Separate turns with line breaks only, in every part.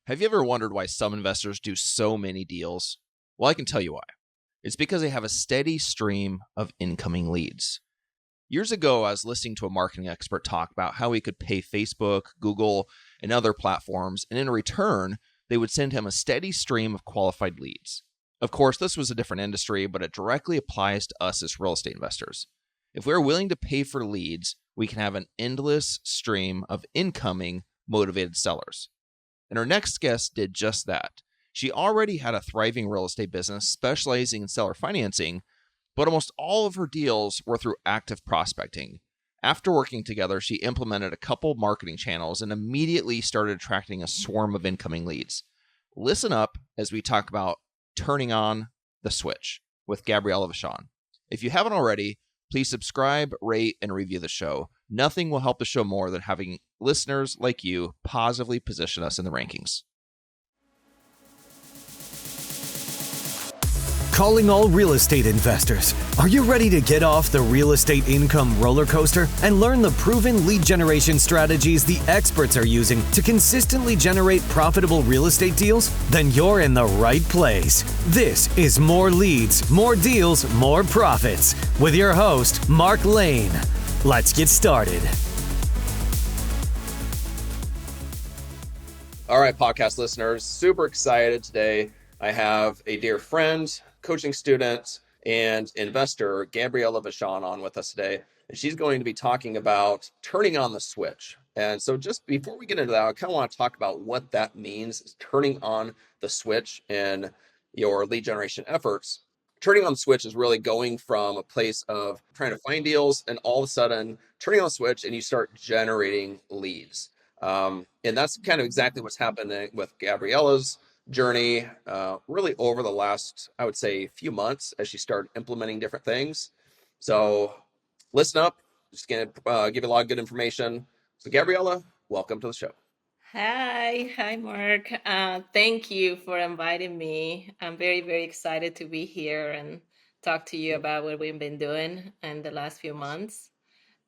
Have you ever wondered why some investors do so many deals? Well, I can tell you why. It's because they have a steady stream of incoming leads. Years ago, I was listening to a marketing expert talk about how he could pay Facebook, Google, and other platforms, and in return, they would send him a steady stream of qualified leads. Of course, this was a different industry, but it directly applies to us as real estate investors. If we're willing to pay for leads, we can have an endless stream of incoming, motivated sellers. And our next guest did just that. She already had a thriving real estate business specializing in seller financing, but almost all of her deals were through active prospecting. After working together, she implemented a couple marketing channels and immediately started attracting a swarm of incoming leads. Listen up as we talk about turning on the switch with Gabriella Vachon. If you haven't already, please subscribe, rate, and review the show. Nothing will help the show more than having listeners like you positively position us in the rankings.
Calling all real estate investors. Are you ready to get off the real estate income roller coaster and learn the proven lead generation strategies the experts are using to consistently generate profitable real estate deals? Then you're in the right place. This is More Leads, More Deals, More Profits with your host, Mark Lane. Let's get started.
All right, podcast listeners, super excited today. I have a dear friend, coaching student, and investor, Gabriella Vachon, on with us today. And she's going to be talking about turning on the switch. And so just before we get into that, I kind of want to talk about what that means, turning on the switch in your lead generation efforts. Turning on the switch is really going from a place of trying to find deals and all of a sudden turning on the switch and you start generating leads. And that's kind of exactly what's happening with Gabriella's journey, really over the last, I would say, few months as she started implementing different things. So listen up, just gonna give you a lot of good information. So Gabriella, welcome to the show.
Hi, Mark. Thank you for inviting me. I'm very, very excited to be here and talk to you about what we've been doing in the last few months.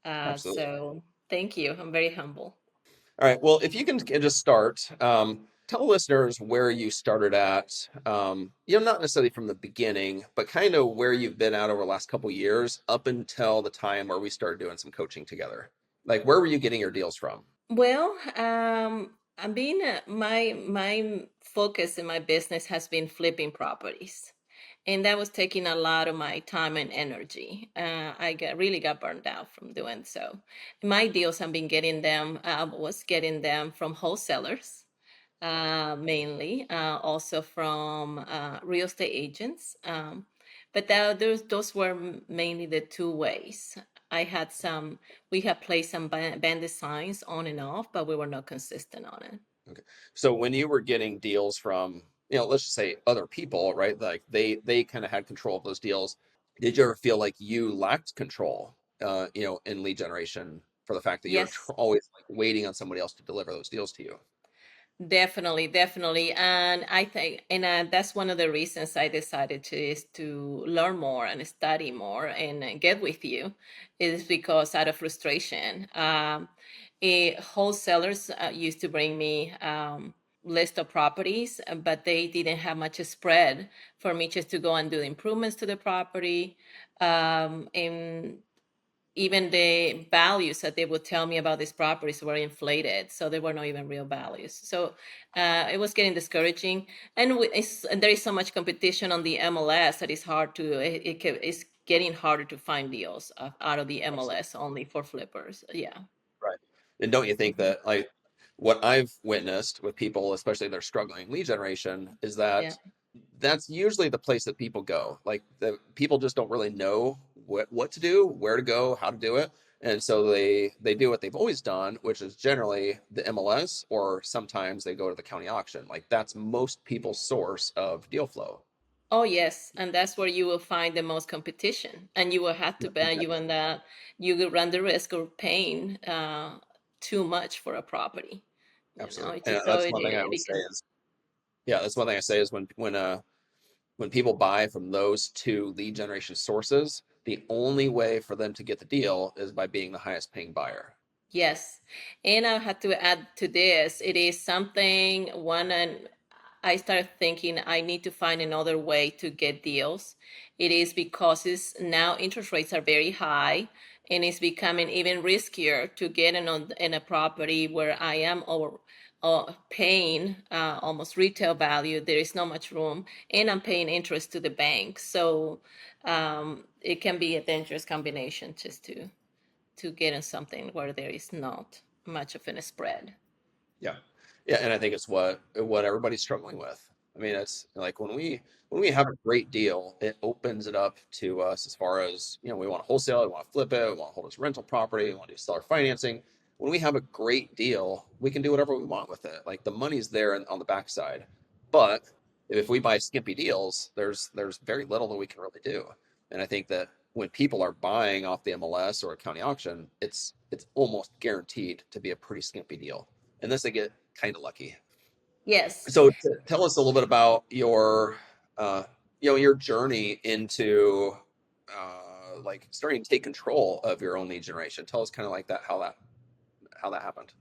Absolutely.
So thank you. I'm very humble.
All right. Well, if you can just start, tell listeners where you started at, not necessarily from the beginning, but kind of where you've been at over the last couple of years up until the time where we started doing some coaching together. Like, where were you getting your deals from?
Well, I'm being my focus in my business has been flipping properties, and that was taking a lot of my time and energy. Really got burned out from doing so. My deals, I've been getting them. Was getting them from wholesalers, mainly, also from real estate agents. But those were mainly the two ways. I had some, we had placed some band designs on and off, but we were not consistent on it.
Okay. So when you were getting deals from, let's just say other people, right? Like they kind of had control of those deals. Did you ever feel like you lacked control, in lead generation for the fact that you're
Yes,
always like waiting on somebody else to deliver those deals to you?
definitely. And I think, and that's one of the reasons I decided to learn more and study more and get with you, is because out of frustration. Wholesalers used to bring me list of properties, but they didn't have much spread for me just to go and do improvements to the property. And even the values that they would tell me about these properties were inflated, so they were not even real values. So it was getting discouraging, and there is so much competition on the MLS that it's hard to it's getting harder to find deals out of the MLS only for flippers. Yeah.
Right. And don't you think that like what I've witnessed with people, especially they're struggling lead generation, is
Yeah.
that that's usually the place that people go. Like the people just don't really know what to do, where to go, how to do it. And so they do what they've always done, which is generally the MLS, or sometimes they go to the county auction. Like that's most people's source of deal flow.
Oh yes, and that's where you will find the most competition, and you will have to bet you and that you will run the risk of paying too much for a property.
Absolutely.
It's
And
just so
that's one thing I would say
because
is, yeah, that's one thing I say is when people buy from those two lead generation sources, the only way for them to get the deal is by being the highest paying buyer.
Yes. And I had to add to this, it is something one, and I started thinking I need to find another way to get deals. It is because it's now interest rates are very high, and it's becoming even riskier to get in a property where I am over paying almost retail value. There is not much room, and I'm paying interest to the bank. So it can be a dangerous combination just to get in something where there is not much of a spread.
Yeah. Yeah, and I think it's what everybody's struggling with. I mean, it's like when we have a great deal, it opens it up to us as far as, we want to wholesale, we want to flip it, we want to hold as rental property, we want to do seller financing. When we have a great deal, we can do whatever we want with it. Like the money's there on the backside. But if we buy skimpy deals, there's very little that we can really do. And I think that when people are buying off the MLS or a county auction, it's almost guaranteed to be a pretty skimpy deal, unless they get kind of lucky.
Yes.
So tell us a little bit about uh, your journey into like starting to take control of your own lead generation. Tell us kind of like that, how that happened.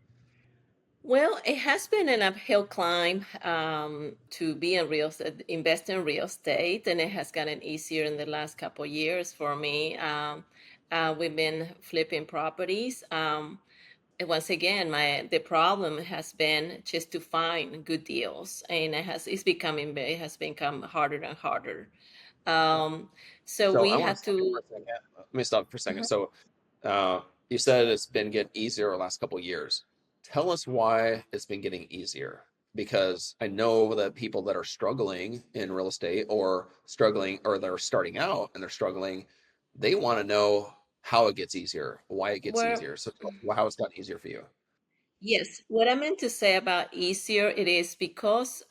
Well, it has been an uphill climb to be in real estate, invest in real estate, and it has gotten easier in the last couple of years for me. We've been flipping properties. And once again, the problem has been just to find good deals, and it has become harder and harder. Um, so
So I
we
want to
had
stop you for
to.
a second. Let me stop for a second.
Mhm.
So uh, you said it's been getting easier the last couple of years. Tell us why it's been getting easier. Because I know that people that are struggling in real estate or struggling or they're starting out and they're struggling, they want to know how it gets easier, why it gets
Where
easier. So how it's gotten easier for you.
Yes, what I meant to say about easier, it is because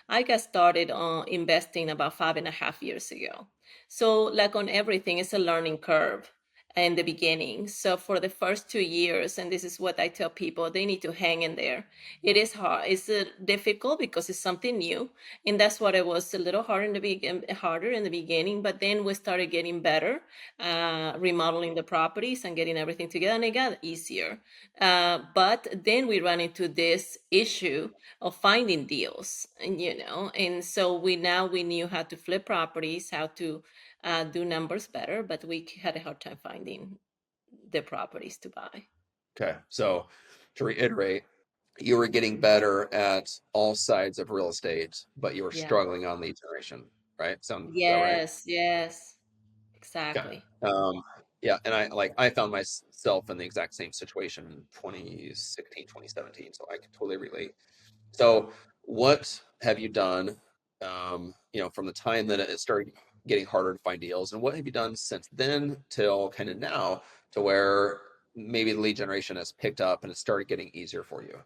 I got started on investing about 5.5 years ago. So like on everything, it's a learning curve in the beginning. So for the first 2 years, and this is what I tell people, they need to hang in there. It is hard. It's difficult because it's something new, and that's what it was a little harder in the beginning. But then we started getting better, remodeling the properties and getting everything together, and it got easier. But then we run into this issue of finding deals, and so we knew how to flip properties, how to do numbers better, but we had a hard time finding the properties to buy.
Okay. So to reiterate, you were getting better at all sides of real estate, but you were
Yeah.
struggling on lead generation, right? Sound about right?
Yes, yes,
Okay.
exactly.
Yeah, and I found myself in the exact same situation in 2016, 2017, so I can totally relate. So, what have you done, from the time that it started getting harder to find deals, and what have you done since then till kind of now to where maybe the lead generation has picked up and it started getting easier for you?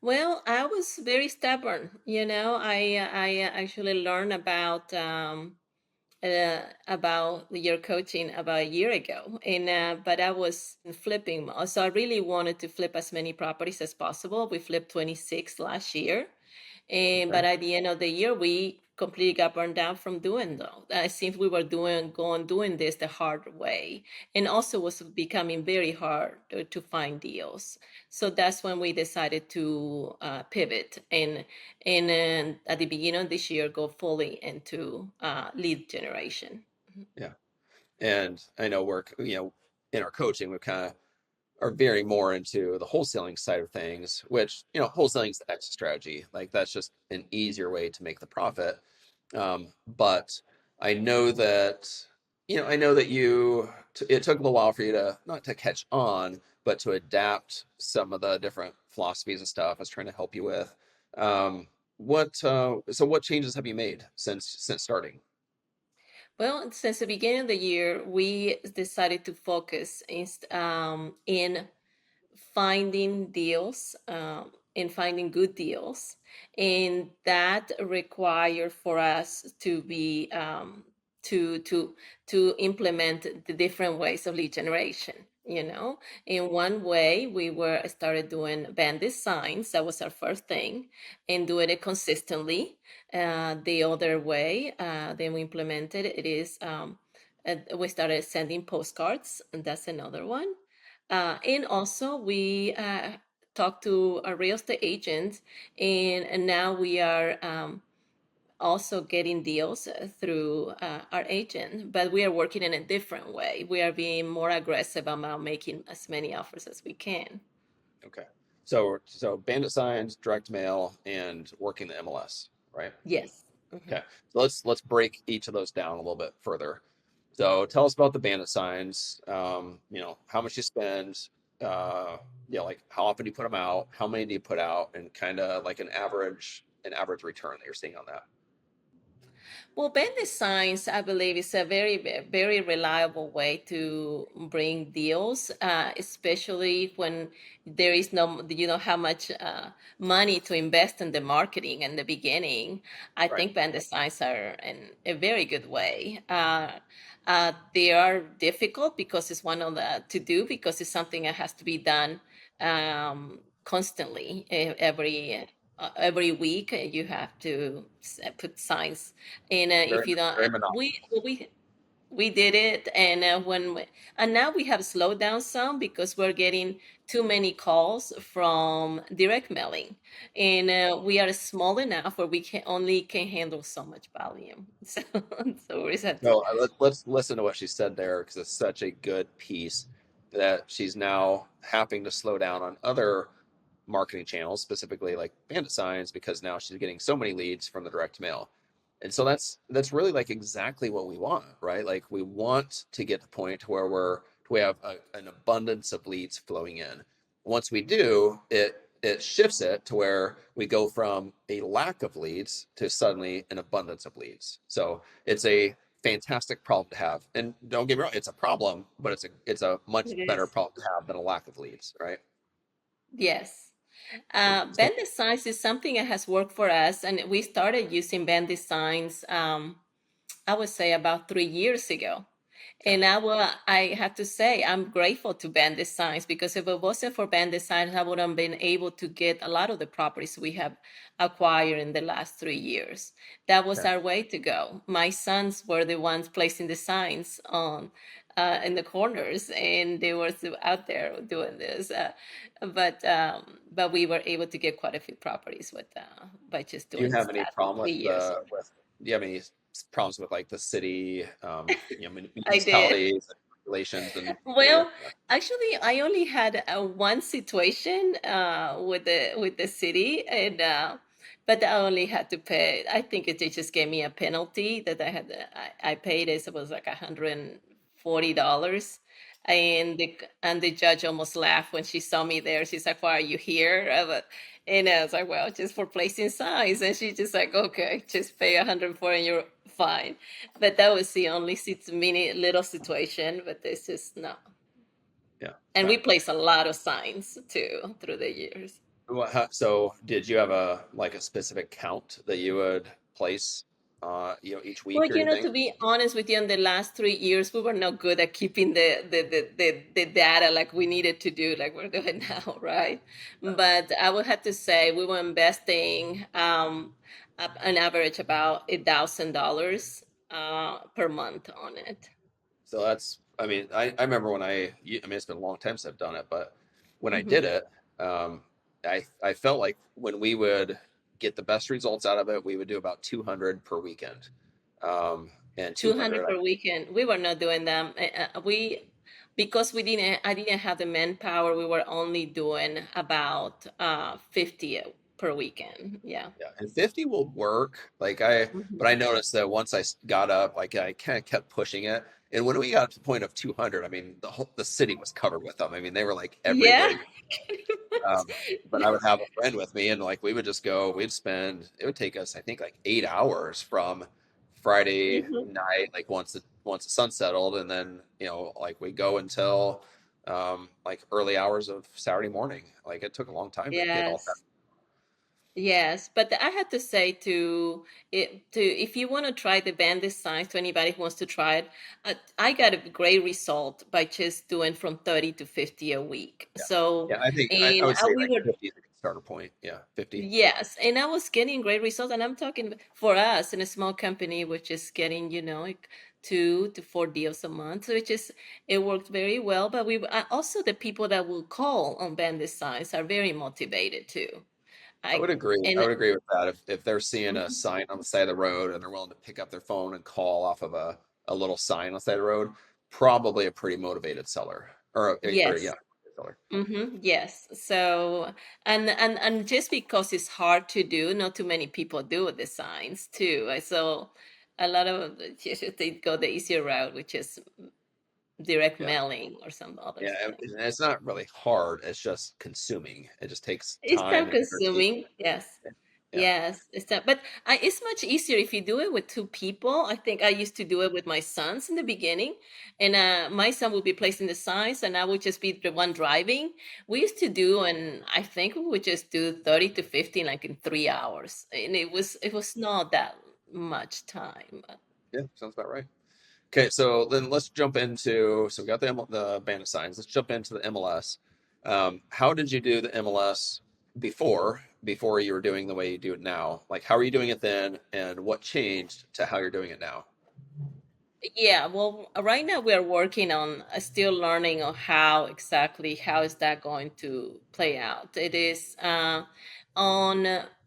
Well, I was very stubborn. I actually learned about your coaching about a year ago, and but I was flipping, so I really wanted to flip as many properties as possible. We flipped 26 last year, and
Okay.
but at the end of the year, we completely got burned out from doing though. It seems we were doing this the hard way, and also was becoming very hard to find deals. So that's when we decided to pivot and at the beginning of this year go fully into lead generation.
Yeah. And I know in our coaching, we kind of are veering more into the wholesaling side of things, which, wholesaling is the exit strategy. Like that's just an easier way to make the profit. But I know that, I know that it took a little while for you to not to catch on, but to adapt some of the different philosophies and stuff I was trying to help you with. So what changes have you made since starting?
Well, since the beginning of the year, we decided to focus in finding deals, and finding good deals, and that required for us to be to implement the different ways of lead generation. In one way, we were started doing bandit signs. That was our first thing, and doing it consistently. The other way, then we implemented it is we started sending postcards, and that's another one. And also, we talked to a real estate agent, and now we are also getting deals through our agent, but we are working in a different way. We are being more aggressive about making as many offers as we can.
Okay. So bandit signs, direct mail, and working the MLS, right?
Yes. Mhm.
Okay. So let's break each of those down a little bit further. So tell us about the bandit signs. How much you spend, uh, like how often do you put them out, how many do you put out, and kind of like an average return that you're seeing on that.
Well, bandit signs, I believe, is a very reliable way to bring deals, especially when there is no, you know, how much money to invest in the marketing in the beginning. I
Right.
think bandit signs are a very good way. They are difficult because it's one of the to do because it's something that has to be done constantly every week. You have to put signs, and
Very
if you don't,
very monotonous.
we did it, and and now we have slowed down some because we're getting too many calls from direct mailing, and we are small enough where we can handle so much volume. So we had to.
No, let's listen to what she said there because it's such a good piece that she's now having to slow down on other marketing channels, specifically like bandit signs, because now she's getting so many leads from the direct mail. And so that's really like exactly what we want, right? Like we want to get to the point where we have an abundance of leads flowing in. Once we do, it shifts it to where we go from a lack of leads to suddenly an abundance of leads. So it's a fantastic problem to have. And don't get me wrong, it's a problem, but it's a much
It
better
is.
problem to have than a lack of leads, right?
Yes.
So
Band designs is something that has worked for us, and we started using band designs, I would say about 3 years ago.
okay.
And I have to say, I'm grateful to Band Designs because if it wasn't for Band Designs, I wouldn't have been able to get a lot of the properties we have acquired in the last 3 years. That was
Okay.
our way to go. My sons were the ones placing the signs on in the corners, and they were still out there doing this. But we were able to get quite a few properties with by just
Do you
doing
have
this
any
past
problem
3 years.
do you have any problems with like the city,
I did.
municipalities and regulations and
Well, actually, I only had one situation with the city, and but I only had to pay. I think they just gave me a penalty that I paid. It was like $140, and the judge almost laughed when she saw me there. She's like, "Why are you here?" And I was like, "Well, just for placing signs." And she's just like, "Okay, just pay 140 and you're fine." But that was the only mini little situation. But this is no.
yeah.
And
Okay.
we place a lot of signs too through the years.
So did you have a specific count that you would place, each
Well,
week or
you know,
anything?
to be honest with you, in the last 3 years, we were not good at keeping the data like we needed to do, like we're doing now, right?
Yeah.
But I would have to say we were investing an average about $1,000 per month on it.
So I mean, I remember I mean, it's been a long time since I've done it, but when I
Hmm.
did it, I felt like when we would get the best results out of it, we would do about 200 per weekend. And 200,
200 per weekend. We were not doing them. We because I didn't have the manpower. We were only doing about 50 per weekend. Yeah.
yeah, and 50 will work. But I
Mhm.
noticed that once I got up, like I kind of kept pushing it. And when we got to the point of 200, I mean, the city was covered with them. I mean, they were like
Yeah.
everywhere. But I would have a friend with me, and like we would just go. It would take us, I think, like 8 hours from Friday
Mhm.
night, like once the sun settled, and then like we go until like early hours of Saturday morning. Like it took a long time to get all that.
Yes. Yes, but I had to say to if you want to try the band designs to anybody who wants to try it, I got a great result by just doing from 30 to 50 a week.
Yeah,
So,
yeah. I think I
and
would say
we
like
were
50 is a good starter point. Yeah, 50.
Yes, and I was getting great results, and I'm talking for us in a small company, which is getting, like 2 to 4 deals a month, which is it worked very well. But we also the people that will call on band designs are very motivated too.
I
I
would agree. I
and
would agree with that. If they're seeing a
Mhm.
sign on the side of the road and they're willing to pick up their phone and call off of a little sign on the side of the road, probably a pretty motivated seller or yeah,
Yes.
seller.
Yes. So, and just because it's hard to do, not too many people do the signs too. I saw a lot of they go the easier route, which is direct
Yeah.
mailing or some other
Yeah,
thing.
and it's not really hard. It's just consuming. It just takes
It's
time
time
and energy.
consuming. Yes.
Yeah.
Yes, it's time, but it's much easier if you do it with two people. I think I used to do it with my sons in the beginning, and my son would be placing the signs, and I would just be the one driving. We used to do, and I think we would just do 30 to 50 like in 3 hours, and it was not that much time.
Yeah, sounds about right. Okay, so then let's jump into, so we got the band of signs. Let's jump into the MLS. How did you do the MLS before you were doing the way you do it now? Like, how are you doing it then, and what changed to how you're doing it now?
Yeah, well, right now we are working on still learning on how is that going to play out. It is on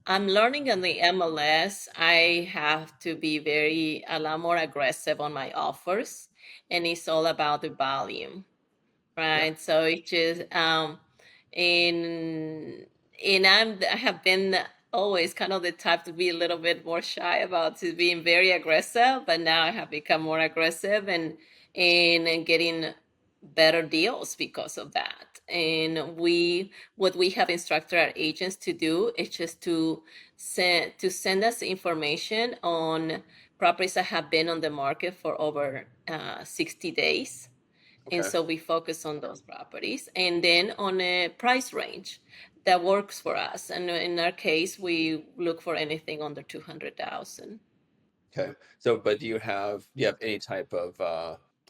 I'm learning on the MLS. I have to be a lot more aggressive on my offers, and it's all about the volume,
Yeah.
right? So it just in I have been always kind of the type to be a little bit more shy about to being very aggressive, but now I have become more aggressive and getting better deals because of that. And what we have instructed our agents to do is just to send us information on properties that have been on the market for over 60 days, and
Okay.
so we focus on those properties and then on a price range that works for us. And in our case, we look for anything under 200,000.
Okay. So, but do you have any type of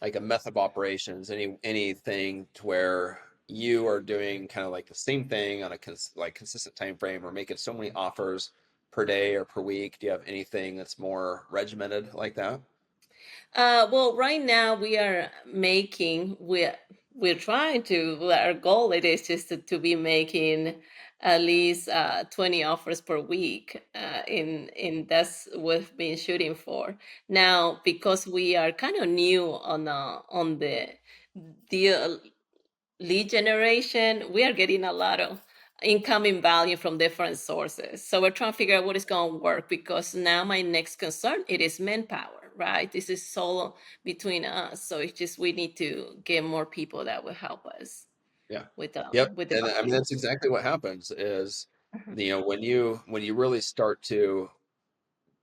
like a method of operations, anything to where you are doing kind of like the same thing on a consistent time frame or making so many offers per day or per week? Do you have anything that's more regimented like that?
Well, right now we're trying to, well, our goal it is just to be making at least 20 offers per week, in that's what we've been shooting for. Now, because we are kind of new on the deal lead generation, we are getting a lot of incoming value from different sources. So we're trying to figure out what is going to work, because now my next concern it is manpower, right? This is solo between us, so it's just we need to get more people that will help us
Yeah.
with
Yep.
the
And I mean
volume.
that's exactly what happens is
Mhm.
when you really start to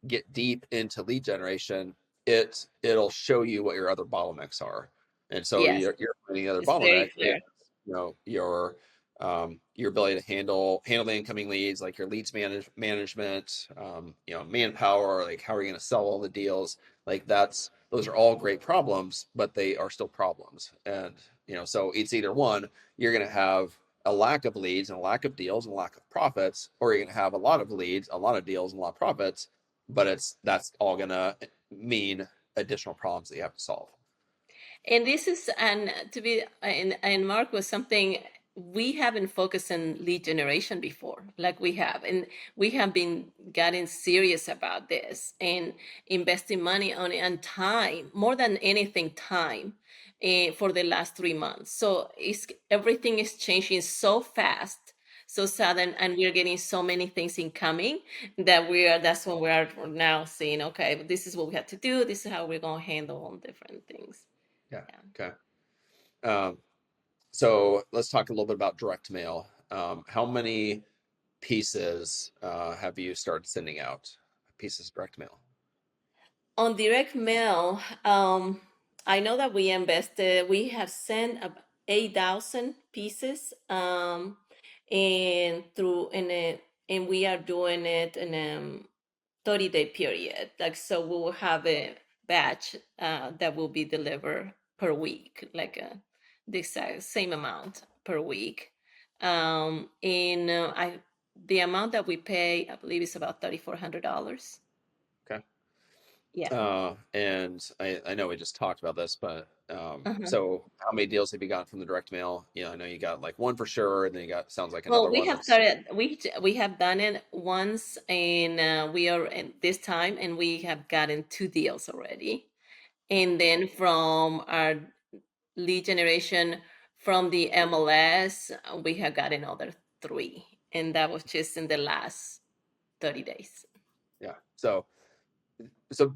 get deep into lead generation, it'll show you what your other bottlenecks are. And so
Yes,
your finding other
it's very
bottleneck is,
clear.
your ability to handle the incoming leads, like your management, manpower, like how are you going to sell all the deals? Like those are all great problems, but they are still problems. And so it's either one, you're going to have a lack of leads and a lack of deals and a lack of profits, or you're going to have a lot of leads, a lot of deals, and a lot of profits, but that's all gonna mean additional problems that you have to solve.
And this is, and to be, and Mark was something we haven't focused on lead generation before, like we have, and we have been getting serious about this and investing money on it and time, more than anything, time, for the last 3 months. So everything is changing so fast, so sudden, and we're getting so many things incoming that that's when we are now saying, okay, this is what we have to do. This is how we're going to handle all different things.
Yeah.
Yeah.
Okay. Um, so let's talk a little bit about direct mail. How many pieces have you started sending out? Pieces of direct mail.
On direct mail, I know that we have sent 8,000 pieces, and and we are doing it in a 30-day period. Like, so we will have a batch that will be delivered per week, like the exact same amount per week. And I the amount that we pay, I believe, is about $3,400.
Okay.
Yeah.
And I know we just talked about this, but
Uh-huh.
so how many deals have you gotten from the direct mail? I know you got like one for sure, and then you got sounds like
Well,
another
we
one
have
that's
started. We have done it once, and we are in this time, and we have gotten 2 deals already. And then from our lead generation from the MLS, we have got another 3, and that was just in the last 30 days.
yeah. So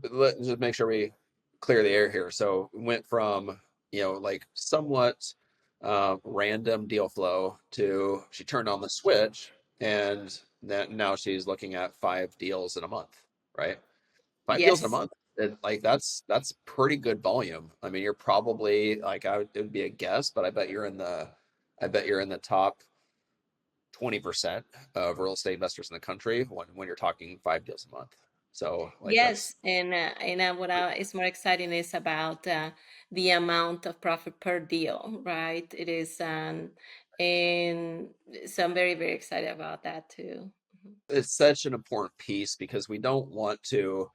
let's just make sure we clear the air here. So went from, like somewhat random deal flow to she turned on the switch and that now she's looking at 5 deals in a month, right? 5 deals in a
Yes,
month. And like that's pretty good volume. I mean, you're probably like it would be a guess, but I bet you're in the top 20% of real estate investors in the country when you're talking 5 deals a month. So like that's
yes, and what is more exciting is about the amount of profit per deal, right? It is, and so I'm very, very excited about that too. Mhm.
it's such an important piece because we don't want to,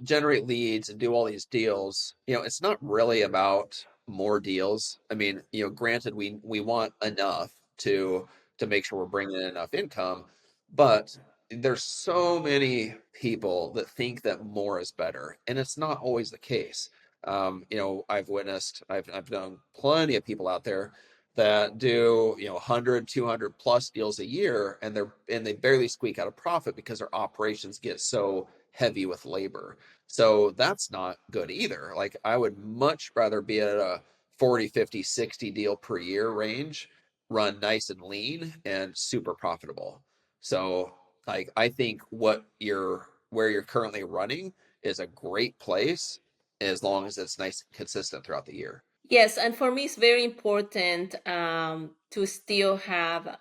generate leads and do all these deals. It's not really about more deals. I mean, granted, we want enough to make sure we're bringing in enough income, but there's so many people that think that more is better, and it's not always the case. I've known plenty of people out there that do 100 200 plus deals a year, and they barely squeak out a profit because their operations get so heavy with labor. So that's not good either. Like I would much rather be at a 40 50 60 deal per year range, run nice and lean and super profitable. So like I think where you're currently running is a great place as long as it's nice and consistent throughout the year.
Yes, and for me, it's very important to still have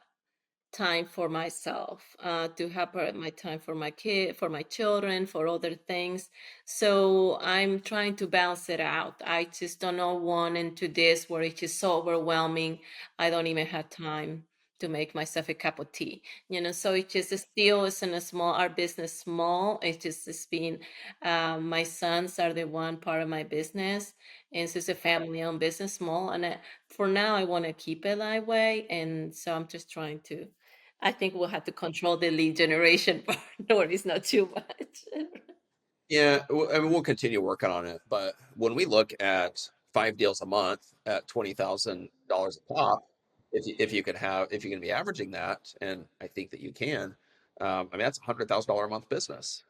time for myself, to have my time for my kid, for my children, for other things. So I'm trying to balance it out. I just don't know one into this where it's just so overwhelming. I don't even have time to make myself a cup of tea. So it just still isn't a small, our business small. It's been, my sons are the one part of my business. And so it's a family owned business, small. And for now, I want to keep it that way. And so I'm just trying to, I think we'll have to control the lead generation part, or it's not too much.
Yeah, I mean, we'll continue working on it, but when we look at 5 deals a month at $20,000 a pop, if you can be averaging that, and I think that you can, I mean that's $100,000 a month business,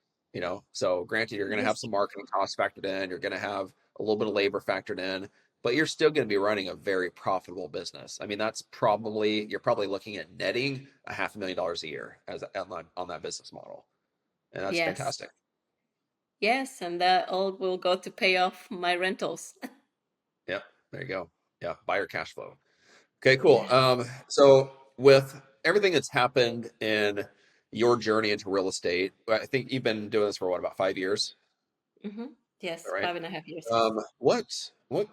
So granted, you're going to have
Yes.
some marketing costs factored in, you're going to have a little bit of labor factored in, but you're still going to be running a very profitable business. I mean, you're probably looking at netting a $500,000 a year on that business model, and that's
Yes.
fantastic.
Yes. And that all will go to pay off my rentals.
Yep, there you go. Yeah, buyer cash flow. Okay, cool.
Yes.
So with everything that's happened in your journey into real estate, I think you've been doing this for what, about 5 years?
Hmm.
All
Yes.
right.
5.5 years. Yes.
What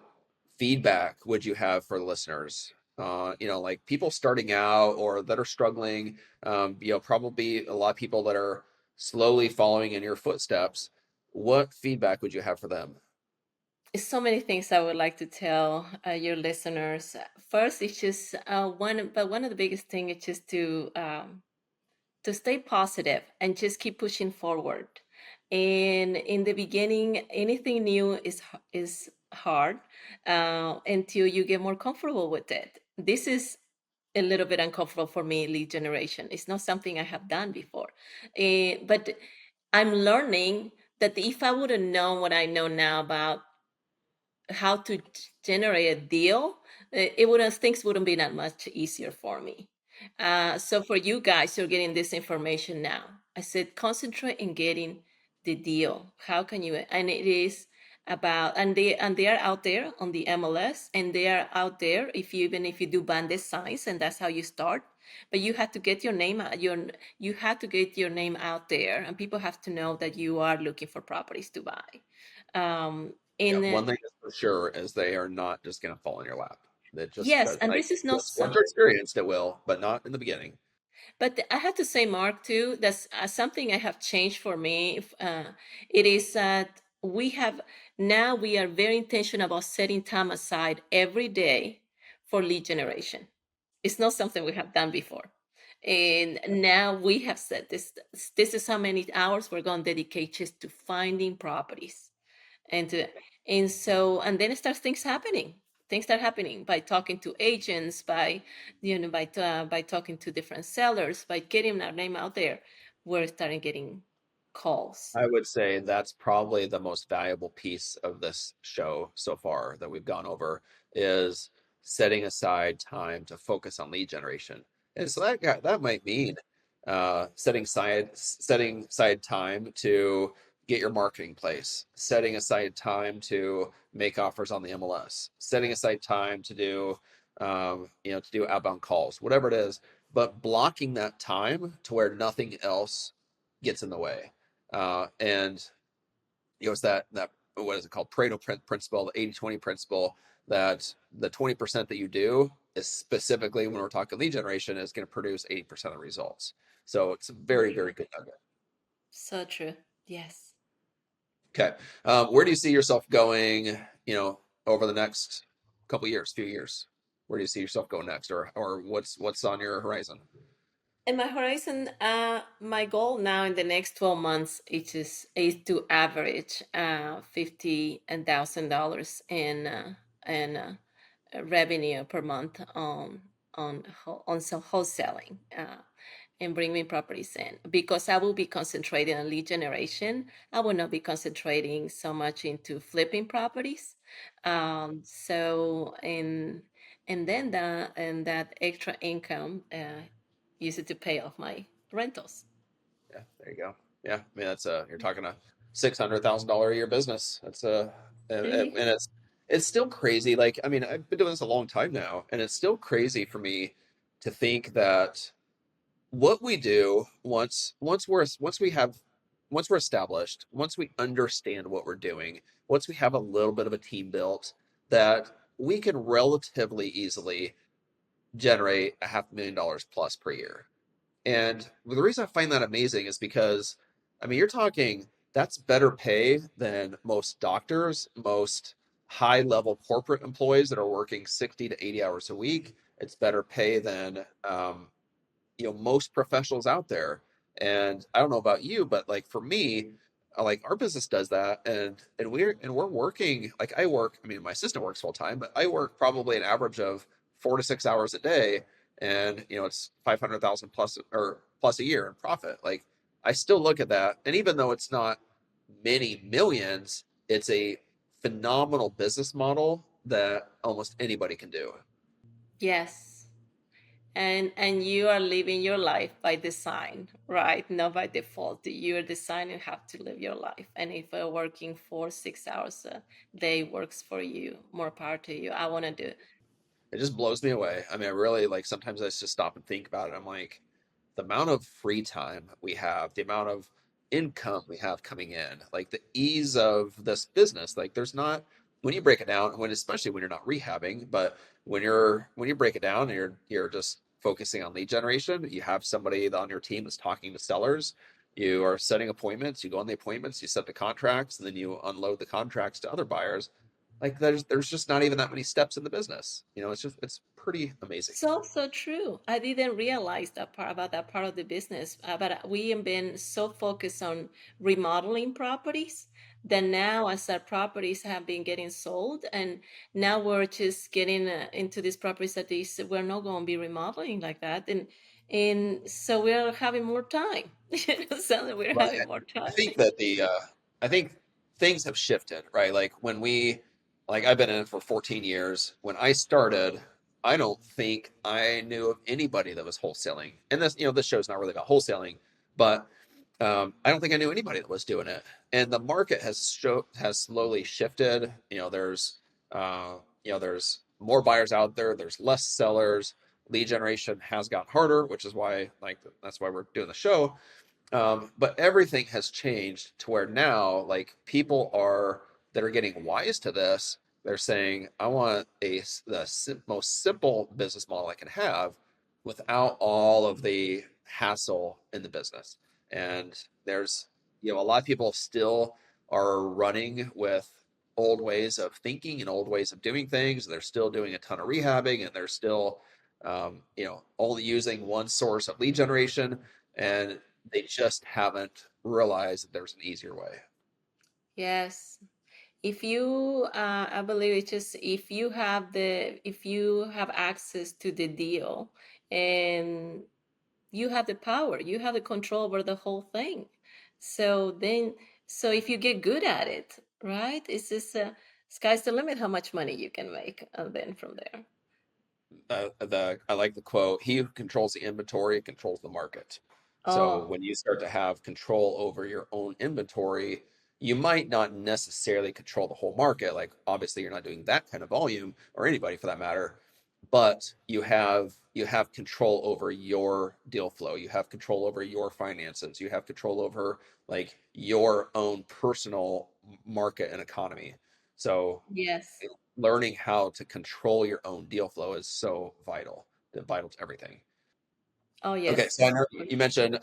feedback would you have for listeners? Like people starting out or that are struggling, probably a lot of people that are slowly following in your footsteps. What feedback would you have for them?
So many things I would like to tell your listeners. First, it's just one of the biggest thing is just to stay positive and just keep pushing forward. And in the beginning, anything new is hard until you get more comfortable with it. This is a little bit uncomfortable for me, lead generation. It's not something I have done before. But I'm learning that if I would have known what I know now about how to generate a deal, it wouldn't things wouldn't be that much easier for me. So for you guys, you're getting this information now. I said concentrate in getting the deal. How can you? And it is about and they are out there on the MLS, and they are out there even if you do bandit signs, and that's how you start. But you have to get your name out. You have to get your name out there, and people have to know that you are looking for properties to buy.
Yeah,
In
one thing is for sure is they are not just going to fall in your lap. That just
Yes,
does
and
like
this is not
yes, once
some.
you're experienced, it will, but not in the beginning.
But I have to say, Mark, too, that's something I have changed for me. It is that we are very intentional about setting time aside every day for lead generation. It's not something we have done before. And now we have said this is how many hours we're going to dedicate just to finding properties and to and then it starts things start happening by talking to agents, by by talking to different sellers, by getting our name out there. We're starting getting calls.
I would say that's probably the most valuable piece of this show so far that we've gone over is setting aside time to focus on lead generation. And so that might mean setting aside time to get your marketing place, setting aside time to make offers on the MLS, setting aside time to do to do outbound calls, whatever it is, but blocking that time to where nothing else gets in the way. And it's that what is it called, Pareto principle, the 80-20 principle, that the 20% that you do is specifically when we're talking lead generation is going to produce 80% of the results. So it's a very, very good nugget.
So true. Yes.
Okay. Where do you see yourself going, over the next couple years, few years? Where do you see yourself going next, or what's on your horizon?
In my horizon, my goal now in the next 12 months is to average $50,000 in revenue per month on some wholesaling, and bringing properties in, because I will be concentrating on lead generation. I will not be concentrating so much into flipping properties. So and then that extra income, use it to pay off my rentals.
Yeah, there you go. Yeah, I mean you're talking a $600,000 a year business. That's and it's still crazy. Like, I mean, I've been doing this a long time now, and it's still crazy for me to think that what we do once we're established, once we understand what we're doing, once we have a little bit of a team built, that we can relatively easily generate $500,000 plus per year. And the reason I find that amazing is because, I mean, you're talking that's better pay than most doctors, most high level corporate employees that are working 60 to 80 hours a week. It's better pay than most professionals out there. And I don't know about you, but like for me, like our business does that, and we're working, like I work, I mean my assistant works full time, but I work probably an average of 4 to 6 hours a day, and it's 500,000 plus or plus a year in profit. Like I still look at that, and even though it's not many millions, it's a phenomenal business model that almost anybody can do.
Yes. And you are living your life by design, right? Not by default. You're designing how to live your life. And if working 4 6 hours a day works for you, more power to you. I want to do it.
It just blows me away. I mean, I really like sometimes I just stop and think about it. I'm like, the amount of free time we have, the amount of income we have coming in, like the ease of this business. Like there's not, when you break it down, especially when you're not rehabbing, but when you break it down and you're just focusing on lead generation, you have somebody on your team that's talking to sellers. You are setting appointments, you go on the appointments, you set the contracts, and then you unload the contracts to other buyers. Like there's just not even that many steps in the business. It's pretty amazing.
So, so true. I didn't realize that part about that part of the business, but we have been so focused on remodeling properties that now, as our properties have been getting sold, and now we're just getting into these properties that we're not going to be remodeling like that, and so we're having more time. So we're
Right.
having more
I
time.
think that I think things have shifted, right? Like I've been in it for 14 years. When I started, I don't think I knew of anybody that was wholesaling. And this show's not really about wholesaling, but I don't think I knew anybody that was doing it. And the market has slowly shifted. There's more buyers out there. There's less sellers. Lead generation has got harder, which is why that's why we're doing the show. But everything has changed to where now, like people that are getting wise to this. They're saying, I want the most simple business model I can have without all of the hassle in the business. And there's, a lot of people still are running with old ways of thinking and old ways of doing things. They're still doing a ton of rehabbing, and they're still, only using one source of lead generation, and they just haven't realized that there's an easier way.
Yes. If you, I believe it's just if you have access to the deal and you have the power, you have the control over the whole thing. So then, so if you get good at it, right? It's just sky's the limit how much money you can make, and then from there.
The I like the quote, he who controls the inventory controls the market. So
Oh,
when you start to have control over your own inventory, you might not necessarily control the whole market. Like obviously you're not doing that kind of volume, or anybody for that matter, but you have control over your deal flow. You have control over your finances. You have control over like your own personal market and economy. So
yes.
learning how to control your own deal flow is so vital to everything.
Oh,
Okay,
yes.
so I know you mentioned,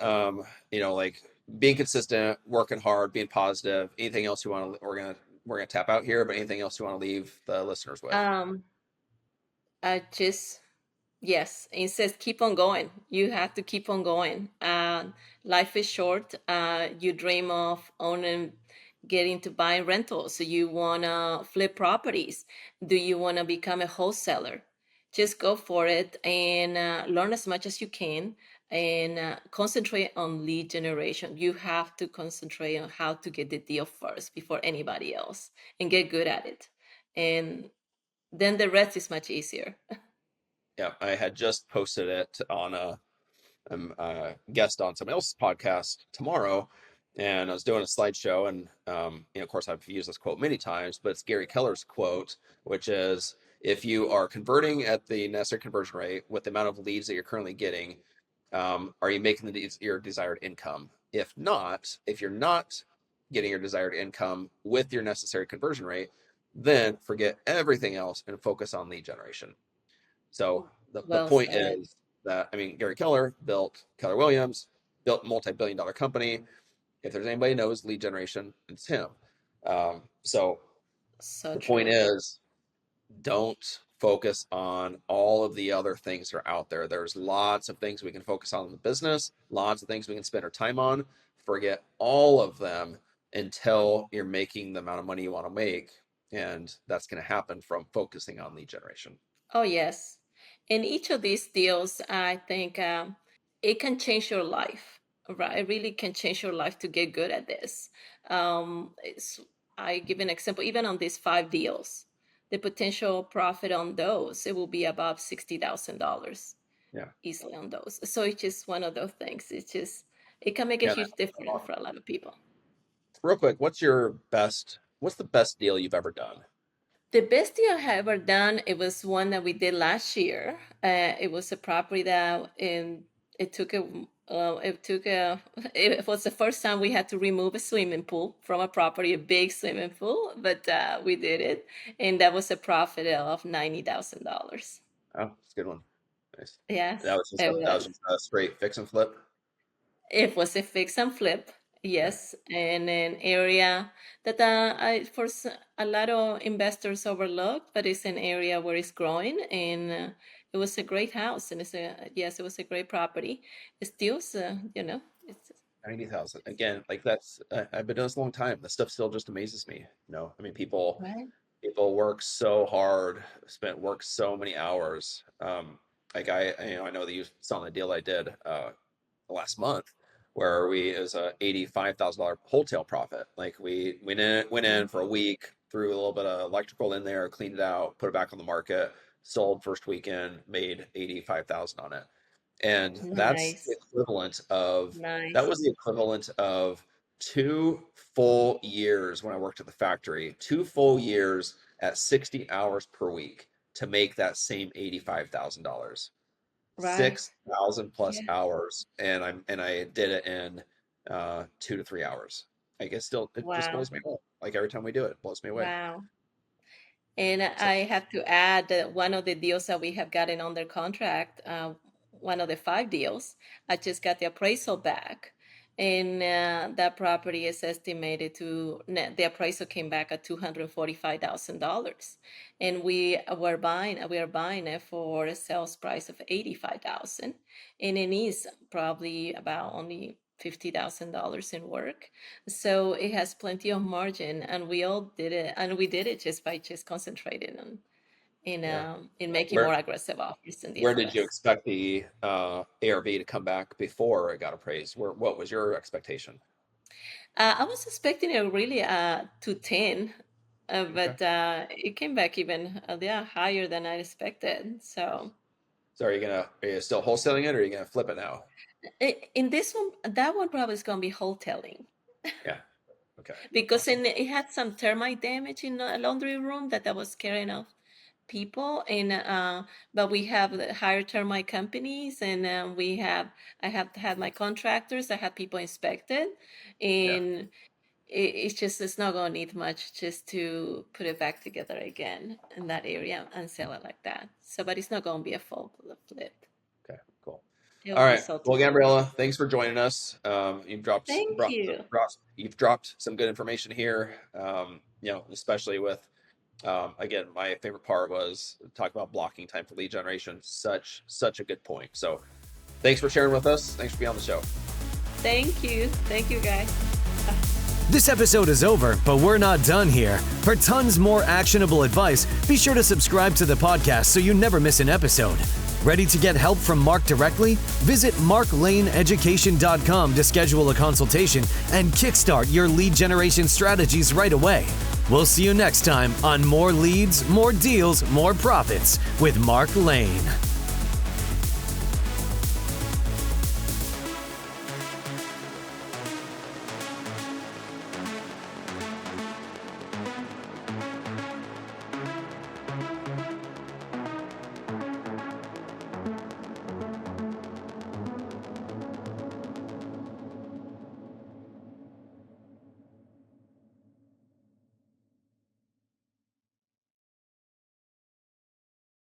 like being consistent, working hard, being positive. Anything else you want to? We're gonna tap out here, but anything else you want to leave the listeners with?
Um, I just Yes, it says keep on going. You have to keep on going. Life is short. You dream of owning, getting to buy rentals. So you want to flip properties. Do you want to become a wholesaler? Just go for it and learn as much as you can and concentrate on lead generation. You have to concentrate on how to get the deal first before anybody else and get good at it. And then the rest is much easier.
Yeah, I had just posted it on I'm a guest on somebody else's podcast tomorrow, and I was doing a slideshow, and of course, I've used this quote many times, but it's Gary Keller's quote, which is, "If you are converting at the necessary conversion rate with the amount of leads that you're currently getting, are you making your desired income? If you're not getting your desired income with your necessary conversion rate, then forget everything else and focus on lead generation." So the
Well
point
said.
is that, I mean, Gary Keller built Keller Williams, built a multi-billion-dollar company. If there's anybody who knows lead generation, it's him. So
So
the point
true.
is, don't focus on all of the other things that are out there. There's lots of things we can focus on in the business, lots of things we can spend our time on. Forget all of them until you're making the amount of money you want to make. And that's going to happen from focusing on lead generation.
Oh, yes. In each of these deals, I think it can change your life, right? It really can change your life to get good at this. It's, I give an example, even on these 5 deals, the potential profit on those, it will be above $60,000
Yeah.
easily on those. So it's just one of those things. It can make a
Yeah.
huge difference for a lot of people.
Real quick, what's the best deal you've ever done?
The best deal I have ever done, it was one that we did last year. It was a property that it took a it took a it was the first time we had to remove a swimming pool from a property, a big swimming pool, but we did it, and that was a profit of $90,000.
Oh, it's a good one. Nice.
Yes, it
That
was.
was just a straight fix and flip.
It was a fix and flip,
Yeah.
yes, in an area that a lot of investors overlook, but it's an area where it's growing, and it was a great house, and it was a great property. It still, it's
90,000. Again, like I've been doing this a long time. This stuff still just amazes me. I mean,
right.
people work so hard, work so many hours. Like I know that you saw the deal I did last month, where it was a $85,000 wholesale profit. Like we went in for a week, threw a little bit of electrical in there, cleaned it out, put it back on the market, sold first weekend, made 85,000 on it. And
Nice,
that
nice,
was the equivalent of 2 full years when I worked at the factory, 2 full years at 60 hours per week to make that same $85,000.
right.
6,000 plus
Yes.
hours, and I did it in 2 to 3 hours. Like it just
Wow,
blows me away. Like every time we do it, it blows me away.
wow. And
So
I have to add that one of the deals that we have gotten under contract, one of the 5 deals. I just got the appraisal back, and that property is estimated to the appraisal came back at $245,000, and we are buying it for a sales price of $85,000, and it is probably about only $50,000 in work. So it has plenty of margin, and we did it just by concentrating on in making more aggressive offers in the
Where did you
MLS.
expect the ARV to come back before it got appraised? What was your expectation?
I was expecting it really to 10, but it came back even higher than I expected. So
are you still wholesaling it, or are you gonna flip it now?
in this one, that one probably is going to be wholesaling.
Yeah. Okay.
Because it had some termite damage in a laundry room that was scaring off people, and but we have hired termite companies, and I have had my contractors. I have people inspected, and it's not going to need much just to put it back together again in that area and sell it like that. So, but it's not going to be a full flip.
Okay, cool.
It'll
All
be
right.
sold
Well,
to-
Gabriella, thanks for joining us. You've
Thank you.
you've dropped some good information here. Especially with again, my favorite part was talking about blocking time for lead generation. Such a good point. So, thanks for sharing with us. Thanks for being on the show.
Thank you guys.
This episode is over, but we're not done here. For tons more actionable advice, be sure to subscribe to the podcast so you never miss an episode. Ready to get help from Mark directly? Visit marklaneeducation.com to schedule a consultation and kickstart your lead generation strategies right away. We'll see you next time on More Leads, More Deals, More Profits with Mark Lane.